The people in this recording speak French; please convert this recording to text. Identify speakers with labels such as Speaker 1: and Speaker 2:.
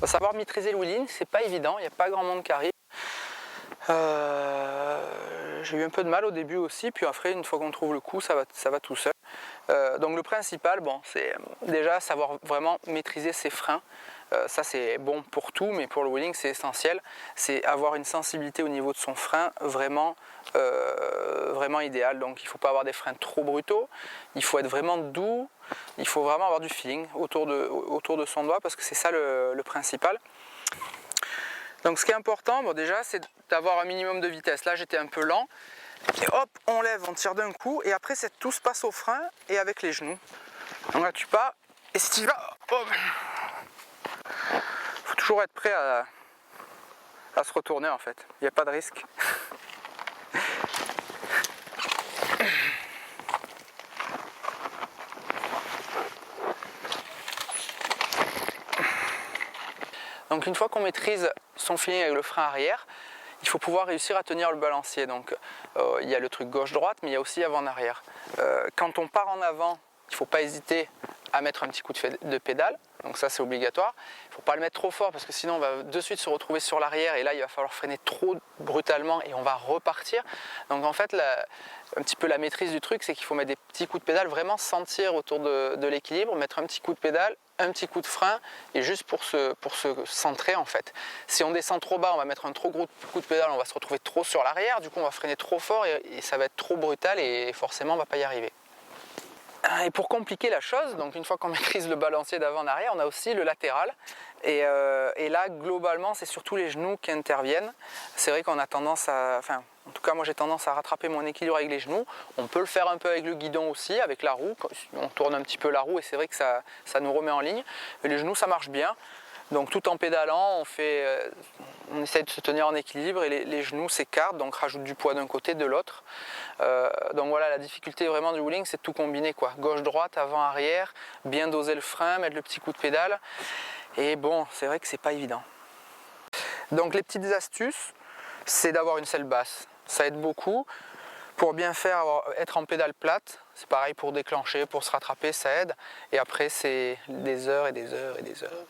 Speaker 1: Faut savoir maîtriser le wheeling, c'est pas évident, il n'y a pas grand monde qui arrive. J'ai eu un peu de mal au début aussi, puis après une fois qu'on trouve le coup, ça va tout seul. Donc le principal, bon, c'est déjà savoir vraiment maîtriser ses freins. Ça c'est bon pour tout, mais pour le wheeling c'est essentiel. C'est avoir une sensibilité au niveau de son frein vraiment idéale. Donc il ne faut pas avoir des freins trop brutaux, il faut être vraiment doux, il faut vraiment avoir du feeling autour de son doigt parce que c'est ça le principal. Donc ce qui est important, bon, déjà, c'est d'avoir un minimum de vitesse. Là, j'étais un peu lent. Et hop, on lève, on tire d'un coup. Et après, tout se passe au frein et avec les genoux. Donc là, tu pars. Et si tu vas, il faut toujours être prêt à se retourner, en fait. Il n'y a pas de risque. Donc une fois qu'on maîtrise son feeling avec le frein arrière, il faut pouvoir réussir à tenir le balancier. Donc il y a le truc gauche-droite, mais il y a aussi avant-arrière. Quand on part en avant, il ne faut pas hésiter à mettre un petit coup de pédale. Donc ça c'est obligatoire. Il ne faut pas le mettre trop fort parce que sinon on va de suite se retrouver sur l'arrière et là il va falloir freiner trop brutalement et on va repartir. Donc en fait un petit peu la maîtrise du truc, c'est qu'il faut mettre des petits coups de pédale, vraiment sentir autour de l'équilibre, mettre un petit coup de pédale, un petit coup de frein et juste pour se centrer en fait. Si on descend trop bas, on va mettre un trop gros coup de pédale, on va se retrouver trop sur l'arrière, du coup on va freiner trop fort et ça va être trop brutal et forcément on ne va pas y arriver. Et pour compliquer la chose, donc une fois qu'on maîtrise le balancier d'avant-arrière, on a aussi le latéral. Et là, globalement, c'est surtout les genoux qui interviennent. C'est vrai qu'on a tendance à... Enfin, en tout cas, moi j'ai tendance à rattraper mon équilibre avec les genoux. On peut le faire un peu avec le guidon aussi, avec la roue. On tourne un petit peu la roue et c'est vrai que ça nous remet en ligne. Mais les genoux, ça marche bien. Donc tout en pédalant, on essaie de se tenir en équilibre et les genoux s'écartent, donc rajoute du poids d'un côté, de l'autre. Donc voilà, la difficulté vraiment du wheeling, c'est de tout combiner, quoi. Gauche-droite, avant-arrière, bien doser le frein, mettre le petit coup de pédale. Et bon, c'est vrai que c'est pas évident. Donc les petites astuces, c'est d'avoir une selle basse. Ça aide beaucoup. Pour bien faire, être en pédale plate, c'est pareil pour déclencher, pour se rattraper, ça aide. Et après, c'est des heures et des heures et des heures.